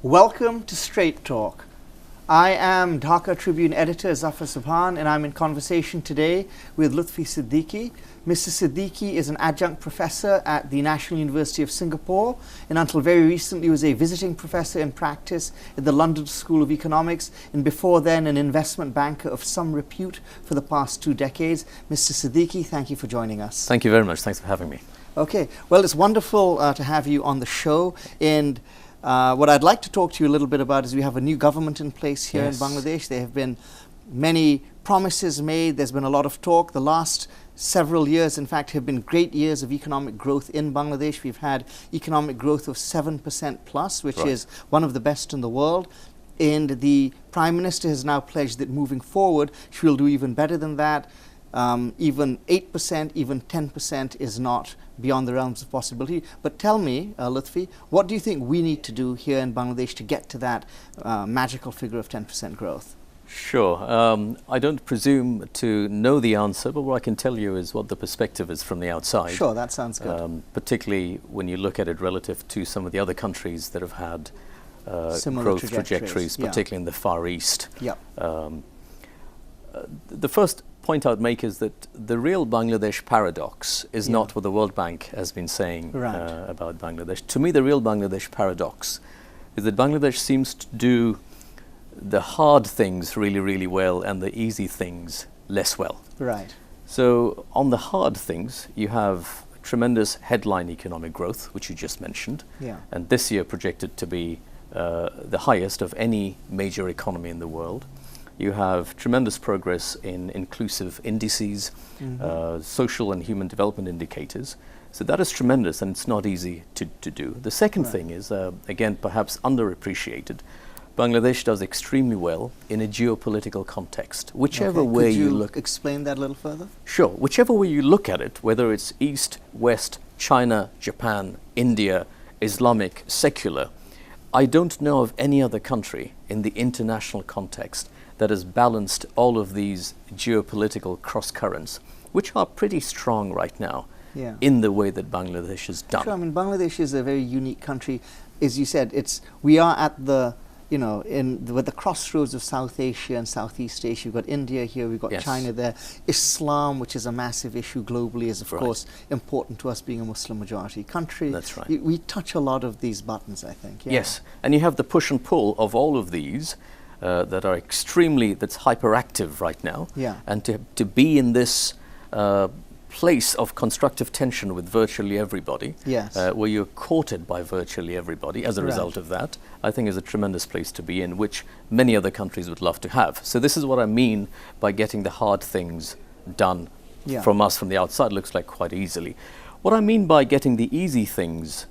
Welcome to Straight Talk. I am Dhaka Tribune editor Zafar Sobhan, and I'm in conversation today with Lutfey Siddiqi. Mr. Siddiqi is an adjunct professor at the National University of Singapore, and until very recently was a visiting professor in practice at the London School of Economics, and before then an investment banker of some repute for the past 2 decades. Mr. Siddiqi, thank you for joining us. Thank you very much. Thanks for having me. Okay, well, it's wonderful to have you on the show, and what I'd like to talk to you a little bit about is we have a new government in place here in Bangladesh. There have been many promises made. There's been a lot of talk. The last several years, in fact, have been great years of economic growth in Bangladesh. We've had economic growth of 7% plus, which is one of the best in the world. And the Prime Minister has now pledged that moving forward, she will do even better than that. Even 8%, even 10% is not beyond the realms of possibility. But tell me, Lutfi, what do you think we need to do here in Bangladesh to get to that magical figure of 10% growth? Sure. I don't presume to know the answer, but what I can tell you is what the perspective is from the outside. Sure, that sounds good. Particularly when you look at it relative to some of the other countries that have had similar growth trajectories, particularly in the Far East. The first point I'd make is that the real Bangladesh paradox is not what the World Bank has been saying about Bangladesh. To me, the real Bangladesh paradox is that Bangladesh seems to do the hard things really, really well and the easy things less well. Right. So on the hard things, you have tremendous headline economic growth, which you just mentioned, and this year projected to be the highest of any major economy in the world. You have tremendous progress in inclusive indices, social and human development indicators. So that is tremendous, and it's not easy to do. The second thing is, again, perhaps underappreciated. Bangladesh does extremely well in a geopolitical context. Whichever way you look. Explain that a little further? Sure. Whichever way you look at it, whether it's East, West, China, Japan, India, Islamic, secular, I don't know of any other country in the international context that has balanced all of these geopolitical cross currents, which are pretty strong right now in the way that Bangladesh has done. Sure, I mean, Bangladesh is a very unique country. As you said, we are at the, with the crossroads of South Asia and Southeast Asia. You've got India here, we've got China there. Islam, which is a massive issue globally, is of course important to us being a Muslim majority country. That's right. We touch a lot of these buttons, I think. Yes, and you have the push and pull of all of these that are that's hyperactive right now. And to be in this place of constructive tension with virtually everybody, where you're courted by virtually everybody as a result of that, I think is a tremendous place to be in, which many other countries would love to have. So this is what I mean by getting the hard things done from us from the outside. Looks like quite easily. What I mean by getting the easy things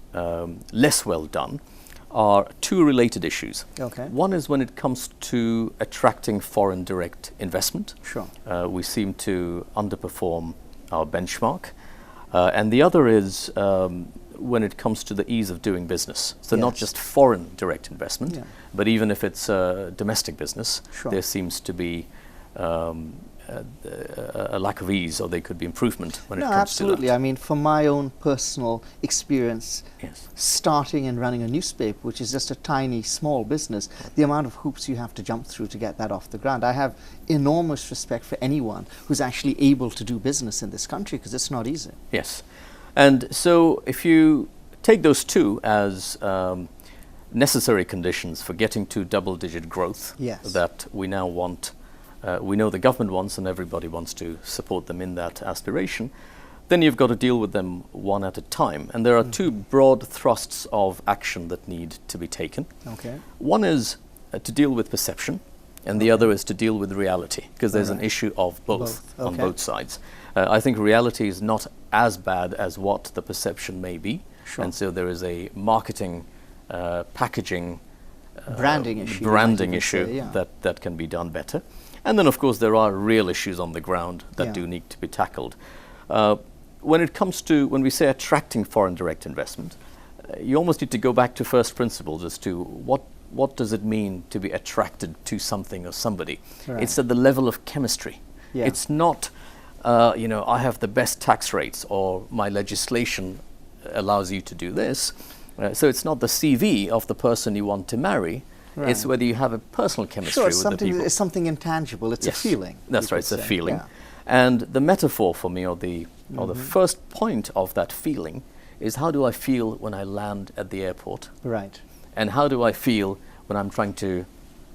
less well done are 2 related issues. One is when it comes to attracting foreign direct investment. We seem to underperform our benchmark. And the other is when it comes to the ease of doing business. So not just foreign direct investment, but even if it's domestic business, there seems to be a lack of ease, or there could be improvement when it comes absolutely. to that. I mean, from my own personal experience, starting and running a newspaper, which is just a tiny, small business, the amount of hoops you have to jump through to get that off the ground. I have enormous respect for anyone who's actually able to do business in this country, because it's not easy. Yes. And so if you take those 2 as necessary conditions for getting to double-digit growth that we now want, we know the government wants, and everybody wants to support them in that aspiration, then you've got to deal with them one at a time. And there are 2 broad thrusts of action that need to be taken. One is to deal with perception, and the other is to deal with reality, because there's an issue of both on both sides. I think reality is not as bad as what the perception may be, and so there is a marketing, packaging, branding issue that can be done better. And then, of course, there are real issues on the ground that do need to be tackled. When it comes to, when we say attracting foreign direct investment, you almost need to go back to first principles as to what does it mean to be attracted to something or somebody. It's at the level of chemistry. It's not, I have the best tax rates, or my legislation allows you to do this. So it's not the CV of the person you want to marry. Right. It's whether you have a personal chemistry with the people. It's something intangible. It's a feeling. That's right. It's a feeling. And the metaphor for me, or the first point of that feeling, is how do I feel when I land at the airport? Right. And how do I feel when I'm trying to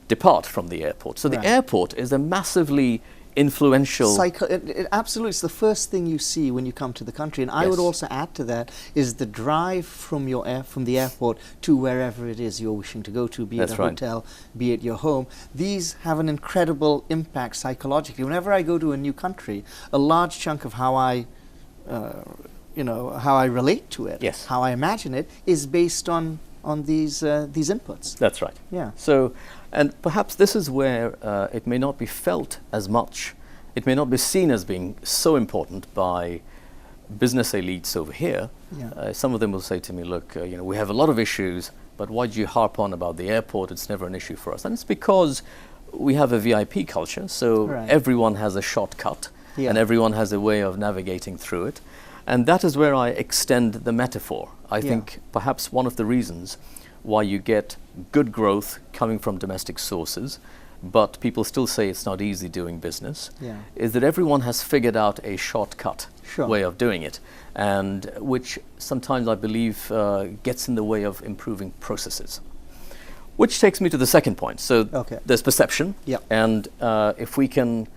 depart from the airport? So the airport is a massively influential... absolutely, it's the first thing you see when you come to the country. And I would also add to that is the drive from the airport to wherever it is you're wishing to go to, be it a hotel, be it your home. These have an incredible impact psychologically. Whenever I go to a new country, a large chunk of how I how I relate to it, how I imagine it, is based on these inputs. That's right. Yeah. So, and perhaps this is where it may not be felt as much. It may not be seen as being so important by business elites over here. Yeah. Some of them will say to me, "Look, we have a lot of issues, but why do you harp on about the airport? It's never an issue for us." And it's because we have a VIP culture, so everyone has a shortcut, and everyone has a way of navigating through it. And that is where I extend the metaphor. I think perhaps one of the reasons why you get good growth coming from domestic sources, but people still say it's not easy doing business, is that everyone has figured out a shortcut way of doing it, and which sometimes I believe gets in the way of improving processes. Which takes me to the second point. So there's perception, and if we can...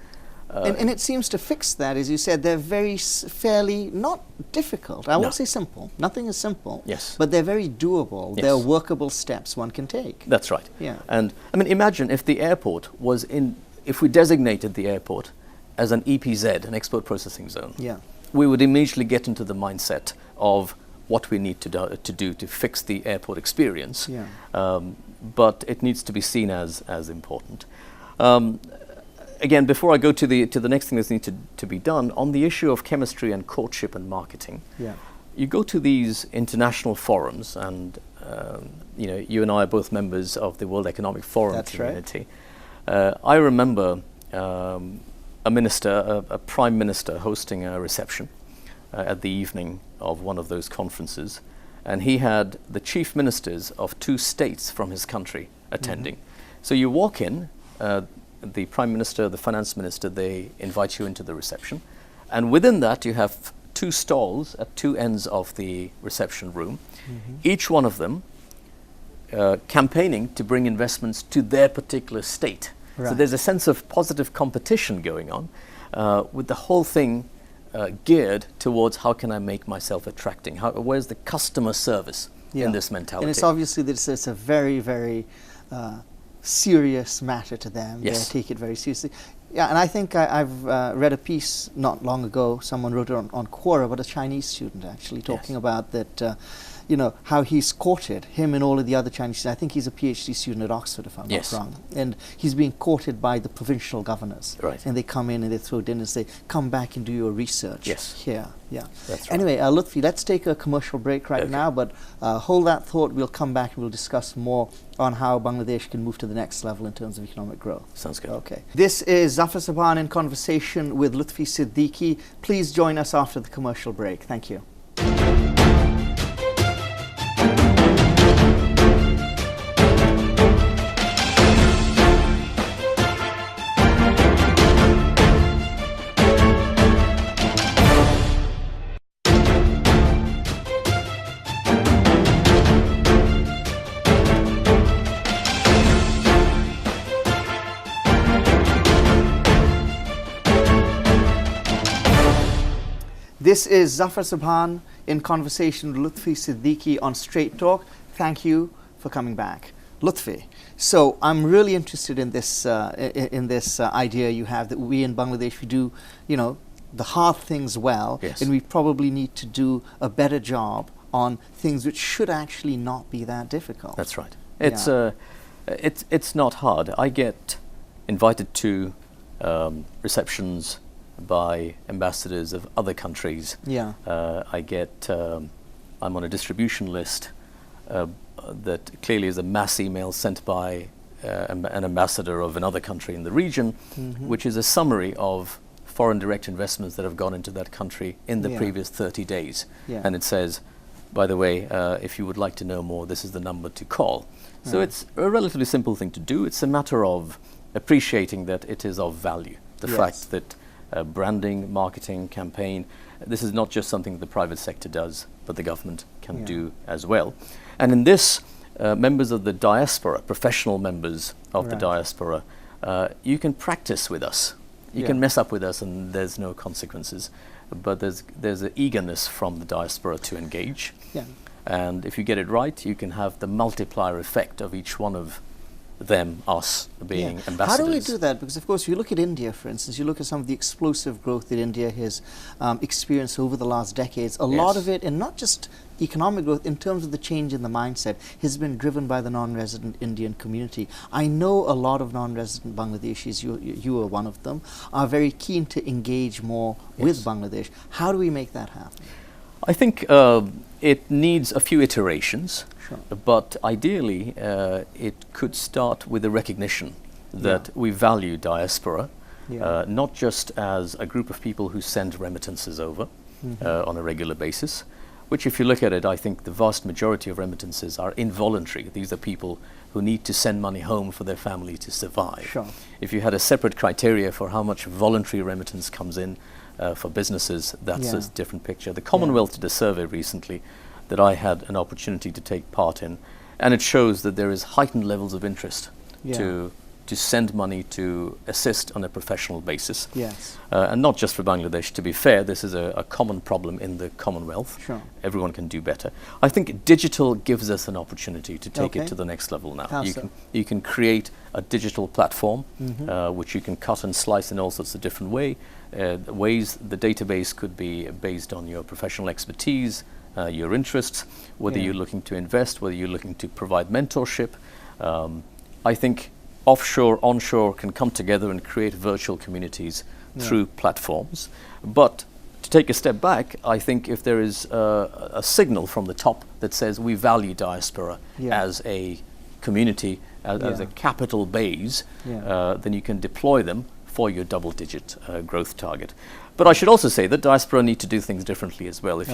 and it seems to fix that, as you said, they're fairly not difficult. I won't say simple. Nothing is simple. Yes. But they're very doable. Yes. They're workable steps one can take. That's right. Yeah. And I mean, imagine if the airport was if we designated the airport as an EPZ, an export processing zone. Yeah. We would immediately get into the mindset of what we need to do to fix the airport experience. Yeah. But it needs to be seen as important. Again, before I go to the next thing that needs to be done, on the issue of chemistry and courtship and marketing, you go to these international forums, and you and I are both members of the World Economic Forum community. Right. I remember a prime minister hosting a reception at the evening of one of those conferences, and he had the chief ministers of 2 states from his country attending. So you walk in, the Prime Minister, the Finance Minister, they invite you into the reception. And within that, you have 2 stalls at 2 ends of the reception room, each one of them campaigning to bring investments to their particular state. Right. So there's a sense of positive competition going on, with the whole thing geared towards how can I make myself attracting? Where's the customer service in this mentality? And it's obviously that it's a very, very serious matter to them. Yes. They take it very seriously. Yeah, and I think I've read a piece not long ago, someone wrote it on Quora, but a Chinese student actually, talking about that, how he's courted, him and all of the other Chinese students. I think he's a PhD student at Oxford, if I'm not wrong. And he's being courted by the provincial governors. Right. And they come in and they throw dinners, they come back and do your research here. Yeah. That's right. Anyway, Lutfey, let's take a commercial break right now, but hold that thought. We'll come back and we'll discuss more on how Bangladesh can move to the next level in terms of economic growth. Sounds good. Okay. This is Zafar Sobhan in conversation with Lutfey Siddiqi. Please join us after the commercial break. Thank you. This is Zafar Sobhan in conversation with Lutfey Siddiqi on Straight Talk. Thank you for coming back. Lutfey, so I'm really interested in this idea you have that we in Bangladesh, we do, the hard things well, and we probably need to do a better job on things which should actually not be that difficult. That's right. It's not hard. I get invited to receptions by ambassadors of other countries. I'm on a distribution list that clearly is a mass email sent by an ambassador of another country in the region, which is a summary of foreign direct investments that have gone into that country in the previous 30 days. And it says, by the way, if you would like to know more, this is the number to call. So it's a relatively simple thing to do. It's a matter of appreciating that it is of value. The fact that branding, marketing, campaign, this is not just something the private sector does, but the government can do as well. And in this, members of the diaspora, professional members of the diaspora, you can practice with us. You can mess up with us and there's no consequences. But there's an eagerness from the diaspora to engage. And if you get it right, you can have the multiplier effect of each one of them, us, being ambassadors. How do we do that? Because of course you look at India, for instance, you look at some of the explosive growth that India has experienced over the last decades. A lot of it, and not just economic growth, in terms of the change in the mindset, has been driven by the non-resident Indian community. I know a lot of non-resident Bangladeshis, you are one of them, are very keen to engage more with Bangladesh. How do we make that happen? I think it needs a few iterations, but ideally it could start with a recognition that we value diaspora, not just as a group of people who send remittances over on a regular basis, which if you look at it, I think the vast majority of remittances are involuntary. These are people who need to send money home for their family to survive. If you had a separate criteria for how much voluntary remittance comes in for businesses, that's a different picture. The Commonwealth did a survey recently that I had an opportunity to take part in, and it shows that there is heightened levels of interest to send money to assist on a professional basis. And not just for Bangladesh. To be fair, this is a common problem in the Commonwealth. Everyone can do better. I think digital gives us an opportunity to take it to the next level now. You can create a digital platform which you can cut and slice in all sorts of different ways. The database could be based on your professional expertise, your interests, whether you're looking to invest, whether you're looking to provide mentorship. I think offshore, onshore can come together and create virtual communities through platforms. But to take a step back, I think if there is a signal from the top that says we value diaspora as a community, as a capital base, then you can deploy them for your double-digit growth target. But I should also say that diaspora need to do things differently as well. If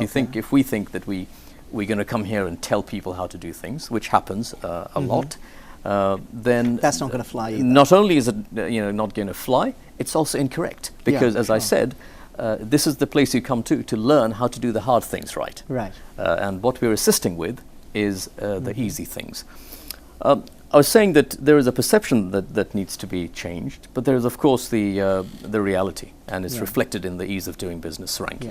we think that we're going to come here and tell people how to do things, which happens a lot, then that's not going to fly either. Not only is it not going to fly, it's also incorrect because, as I said, this is the place you come to learn how to do the hard things right. And what we're assisting with is the easy things. I was saying that there is a perception that needs to be changed, but there is, of course, the reality, and it's reflected in the ease of doing business rank.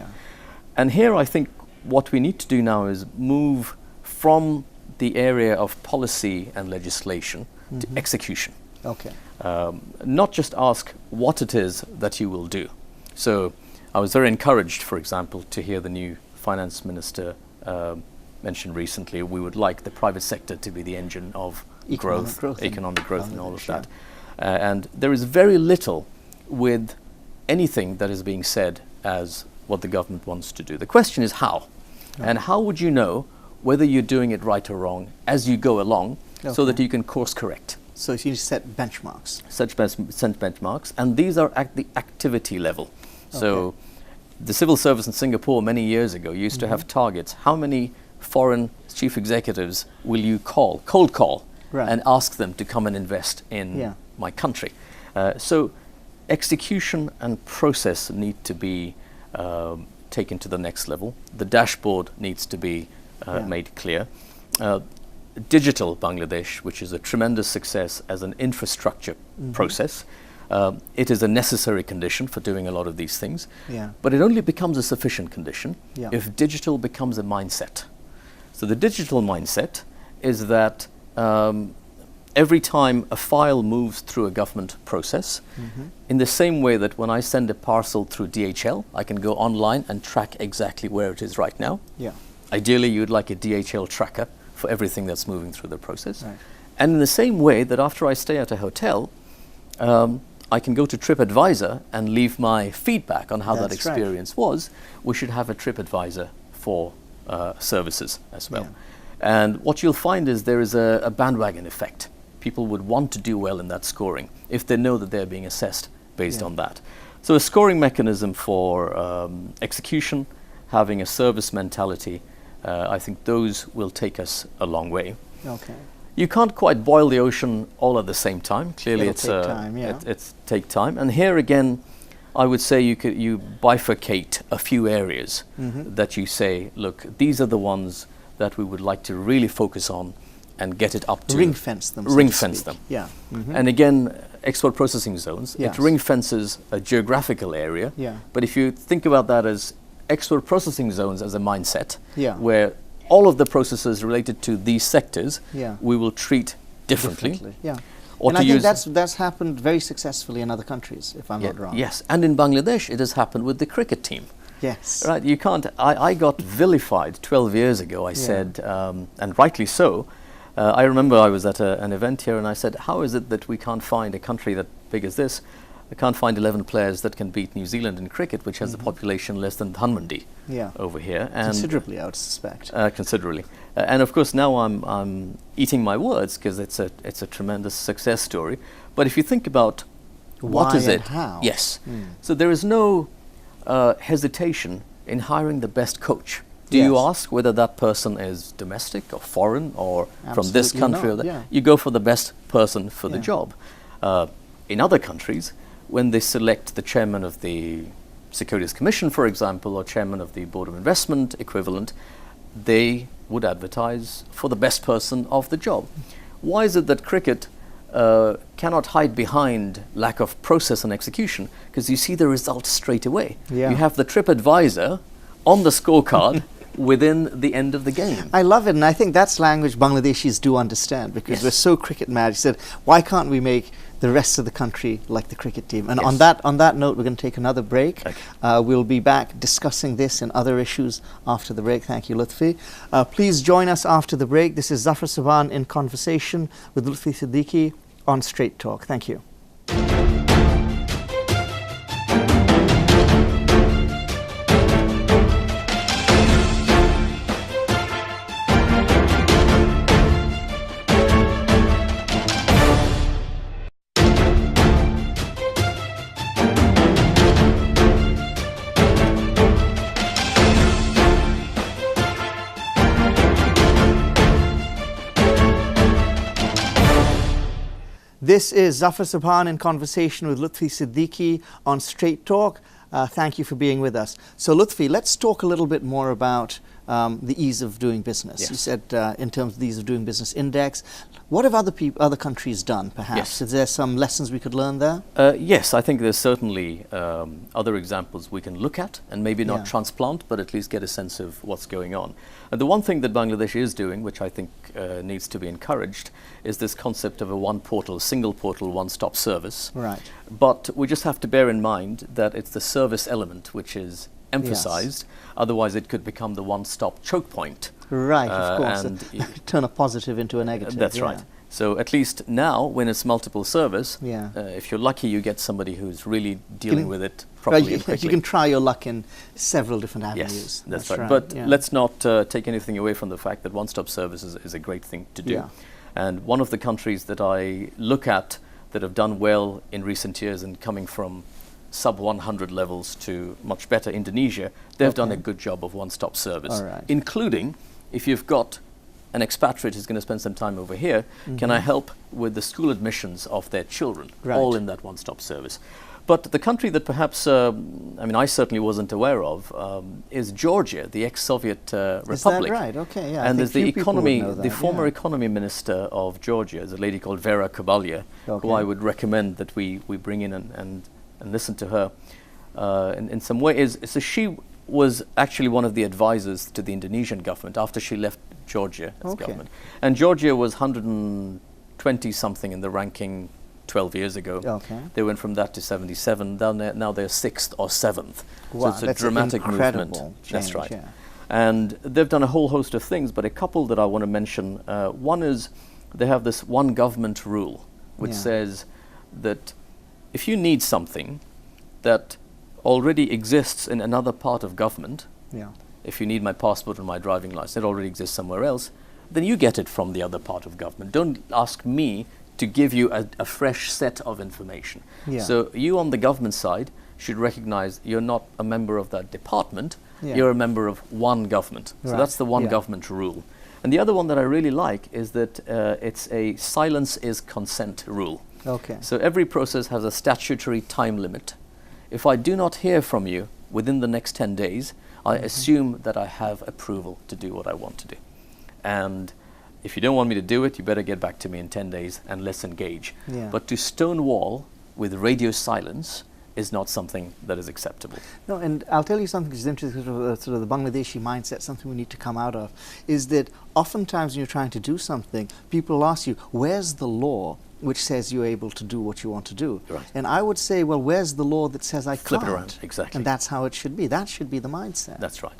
And here, I think what we need to do now is move from the area of policy and legislation to execution. Not just ask what it is that you will do. So I was very encouraged, for example, to hear the new finance minister mention recently, we would like the private sector to be the engine of economic growth and all of that. And there is very little with anything that is being said as what the government wants to do. The question is how. And how would you know whether you're doing it right or wrong as you go along so that you can course correct? So you set benchmarks. Set benchmarks, and these are at the activity level. So the civil service in Singapore many years ago used to have targets. How many foreign chief executives will you cold call and ask them to come and invest in my country? So execution and process need to be taken to the next level. The dashboard needs to be made clear. Digital Bangladesh, which is a tremendous success as an infrastructure process, it is a necessary condition for doing a lot of these things. But it only becomes a sufficient condition if digital becomes a mindset. So the digital mindset is that every time a file moves through a government process, in the same way that when I send a parcel through DHL, I can go online and track exactly where it is right now. Ideally, you'd like a DHL tracker for everything that's moving through the process. And in the same way that after I stay at a hotel, I can go to TripAdvisor and leave my feedback on how that experience was. We should have a TripAdvisor for services as well. And what you'll find is there is a bandwagon effect. People would want to do well in that scoring if they know that they're being assessed based on that. So a scoring mechanism for execution, having a service mentality, I think those will take us a long way. Okay. You can't quite boil the ocean all at the same time. Clearly, it's take time. And here again, I would say you bifurcate a few areas that you say, look, these are the ones that we would like to really focus on and get it up to. Ring fence them. Ring fence them. Yeah. And again, export processing zones, yes. it ring fences a geographical area. Yeah. But if you think about that as export processing zones as a mindset, yeah. where all of the processes related to these sectors, yeah. we will treat differently. Yeah. Or and to I think use that's happened very successfully in other countries, if I'm not wrong. Yes, and in Bangladesh it has happened with the cricket team. Yes. Right, you can't, I got vilified 12 years ago, I said, and rightly so. I remember I was at an event here and I said, how is it that we can't find a country that big as this? I can't find 11 players that can beat New Zealand in cricket, which has a population less than Dhanmondi over here. And considerably, I would suspect. Considerably. And of course now I'm eating my words because it's a tremendous success story. But if you think about what is it? How? Yes. So there is no hesitation in hiring the best coach. Do you ask whether that person is domestic or foreign or from this country or that? You go for the best person for the job. In other countries, when they select the chairman of the Securities Commission, for example, or chairman of the Board of Investment equivalent, they would advertise for the best person of the job. Why is it that cricket cannot hide behind lack of process and execution? Because you see the results straight away. You have the trip advisor on the scorecard within the end of the game. I love it, and I think that's language Bangladeshis do understand, because we're so cricket mad. He said, why can't we make the rest of the country like the cricket team? And on that note, we're going to take another break. We'll be back discussing this and other issues after the break. Thank you, Lutfi. Please join us after the break. This is Zafar Sobhan in conversation with Lutfey Siddiqi on Straight Talk. Thank you. This is Zafar Sobhan in conversation with Lutfey Siddiqi on Straight Talk. Thank you for being with us. So Lutfi, let's talk a little bit more about the ease of doing business. You said in terms of the ease of doing business index. What have other countries done, perhaps? Is there some lessons we could learn there? Yes, I think there's certainly other examples we can look at and maybe not transplant, but at least get a sense of what's going on. The one thing that Bangladesh is doing, which I think needs to be encouraged, is this concept of a single portal, one-stop service. Right. But we just have to bear in mind that it's the service element which is emphasized. Otherwise, it could become the one-stop choke point. Right, of course. And turn a positive into a negative. That's right. So at least now, when it's multiple service, if you're lucky, you get somebody who's really dealing with it properly and quickly. You can try your luck in several different avenues. Yes, that's right. But let's not take anything away from the fact that one-stop service is a great thing to do. And one of the countries that I look at that have done well in recent years and coming from sub-100 levels to much better, Indonesia, they've done a good job of one-stop service, including if you've got an expatriate who's going to spend some time over here, can I help with the school admissions of their children, all in that one-stop service. But the country that perhaps, I certainly wasn't aware of, is Georgia, the ex-Soviet republic. Is that right? Okay, yeah. And there's the former economy minister of Georgia is a lady called Vera Kobalya, who I would recommend that we bring in and listen to her in some way. So she was actually one of the advisors to the Indonesian government after she left Georgia as government. And Georgia was 120-something in the ranking 12 years ago. They went from that to 77. Now they're 6th or 7th. Wow, so it's a dramatic movement. Change, that's right. And they've done a whole host of things, but a couple that I want to mention. One is they have this one government rule, which says that if you need something that already exists in another part of government, if you need my passport or my driving license, it already exists somewhere else, then you get it from the other part of government. Don't ask me to give you a fresh set of information. So you on the government side should recognize you're not a member of that department, you're a member of one government. So that's the one government rule. And the other one that I really like is that it's a silence is consent rule. Okay. So every process has a statutory time limit. If I do not hear from you within the next 10 days, I assume that I have approval to do what I want to do. And if you don't want me to do it, you better get back to me in 10 days and let's engage. But to stonewall with radio silence is not something that is acceptable. No, and I'll tell you something that's interesting, sort of the Bangladeshi mindset, something we need to come out of, is that oftentimes when you're trying to do something, people ask you, where's the law which says you're able to do what you want to do? Right. And I would say, well, where's the law that says I Flip can't? it around, exactly. And that's how it should be. That should be the mindset. That's right.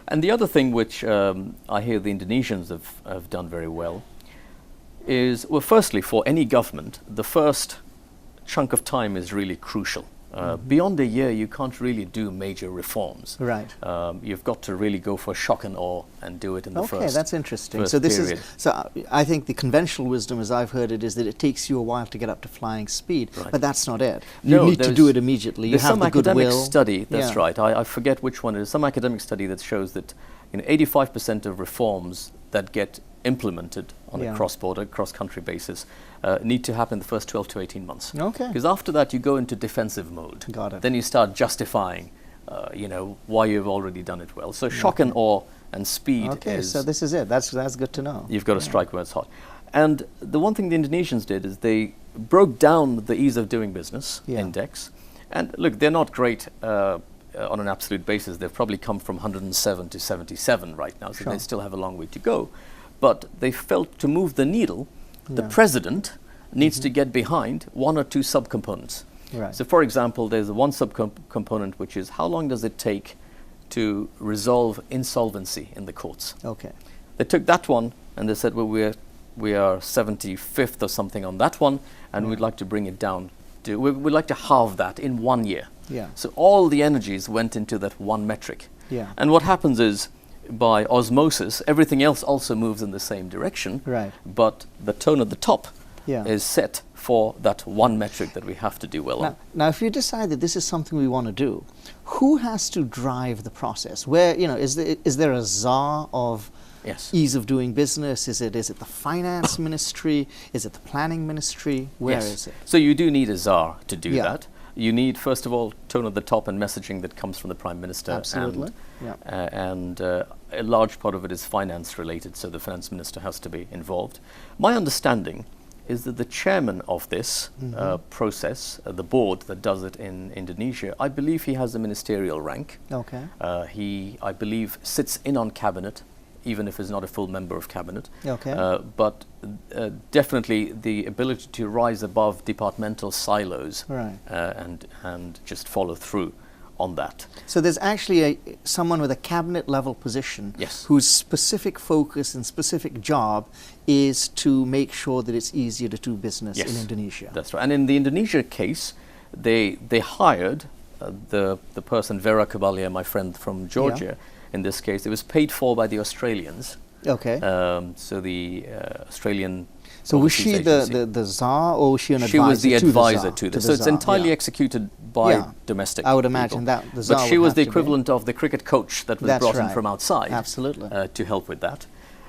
And the other thing which I hear the Indonesians have done very well is, well, firstly, for any government, the first chunk of time is really crucial. Beyond a year, you can't really do major reforms. Right. You've got to really go for shock and awe and do it in the first. Okay, that's interesting. First So this period. is. So I think the conventional wisdom, as I've heard it, is that it takes you a while to get up to flying speed. Right. But that's not it. You No, need to do it immediately. You There's have some the academic goodwill. study. That's right. I forget which one it is. Some academic study that shows that 85% of reforms that get implemented on a cross-border, cross-country basis need to happen in the first 12 to 18 months. Okay. Because after that, you go into defensive mode. Got it. Then you start justifying, why you've already done it well. So shock and awe and speed is... so this is it. That's good to know. You've got to strike where it's hot. And the one thing the Indonesians did is they broke down the ease of doing business index. And look, they're not great on an absolute basis. They've probably come from 107 to 77 right now, so they still have a long way to go. But they felt to move the needle, the president needs to get behind one or two subcomponents. Right. So for example, there's one subcomponent which is how long does it take to resolve insolvency in the courts? Okay. They took that one and they said, well, we are 75th or something on that one, and we'd like to bring it down. We'd like to halve that in 1 year. Yeah. So all the energies went into that one metric. Yeah. And what happens is, by osmosis, everything else also moves in the same direction. Right. But the tone at the top is set for that one metric that we have to do well on. Now, if you decide that this is something we want to do, who has to drive the process? Where, is there a czar of ease of doing business? Is it the finance ministry? Is it the planning ministry? Where is it? So you do need a czar to do that. You need, first of all, tone at the top and messaging that comes from the Prime Minister. Absolutely. And a large part of it is finance related, so the finance minister has to be involved. My understanding is that the chairman of this process, the board that does it in Indonesia, I believe he has a ministerial rank. Okay. He, I believe, sits in on cabinet, even if he's not a full member of cabinet. Okay. But definitely the ability to rise above departmental silos and just follow through on that. So there's actually someone with a cabinet level position whose specific focus and specific job is to make sure that it's easier to do business in Indonesia. That's right. And in the Indonesia case, they hired the person, Vera Kabalia, my friend from Georgia. In this case, it was paid for by the Australians. Okay. So the Australian. So was she the czar, or was she an advisor? She was the advisor to this. So it's entirely executed by domestic I would imagine people. That the czar But she was the equivalent of the cricket coach that was brought in from outside. Absolutely. To help with that.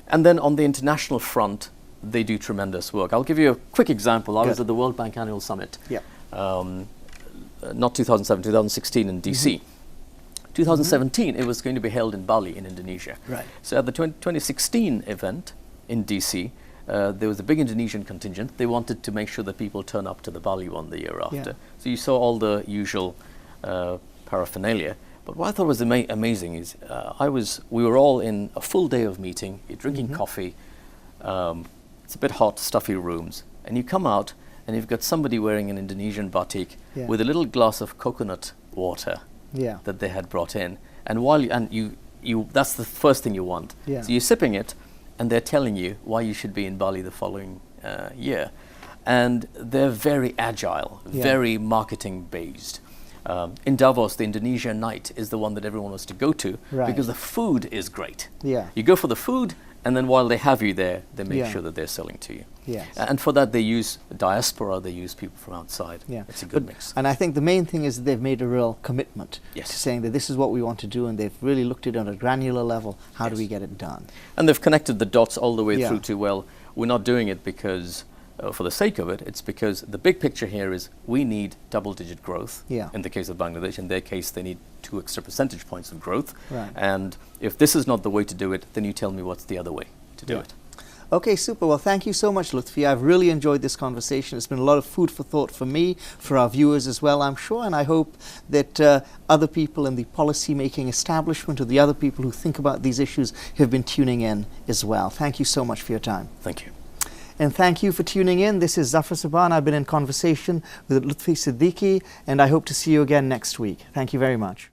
And then on the international front, they do tremendous work. I'll give you a quick example. I was at the World Bank Annual Summit. Not 2007, 2016 in DC. 2017, it was going to be held in Bali in Indonesia. Right. So at the 2016 event in DC, there was a big Indonesian contingent. They wanted to make sure that people turn up to the Bali one the year after. So you saw all the usual paraphernalia. But what I thought was amazing is we were all in a full day of meeting, you're drinking coffee, it's a bit hot, stuffy rooms, and you come out and you've got somebody wearing an Indonesian batik with a little glass of coconut water that they had brought in. And you that's the first thing you want. So you're sipping it, and they're telling you why you should be in Bali the following year. And they're very agile, very marketing based. In Davos, the Indonesian night is the one that everyone wants to go to because the food is great. You go for the food, And then while they have you there, they make sure that they're selling to you. Yes. And for that, they use diaspora, they use people from outside. Yeah. It's a good mix. And I think the main thing is that they've made a real commitment to Yes. saying that this is what we want to do, and they've really looked at it on a granular level. How do we get it done? And they've connected the dots all the way through to, well, we're not doing it because for the sake of it. It's because the big picture here is we need double-digit growth. Yeah. In the case of Bangladesh, in their case, they need 2 extra percentage points of growth. Right. And if this is not the way to do it, then you tell me what's the other way to do it. Okay, super. Well, thank you so much, Lutfi. I've really enjoyed this conversation. It's been a lot of food for thought for me, for our viewers as well, I'm sure, and I hope that other people in the policy-making establishment or the other people who think about these issues have been tuning in as well. Thank you so much for your time. Thank you. And thank you for tuning in. This is Zafar Sobhan. I've been in conversation with Lutfey Siddiqi, and I hope to see you again next week. Thank you very much.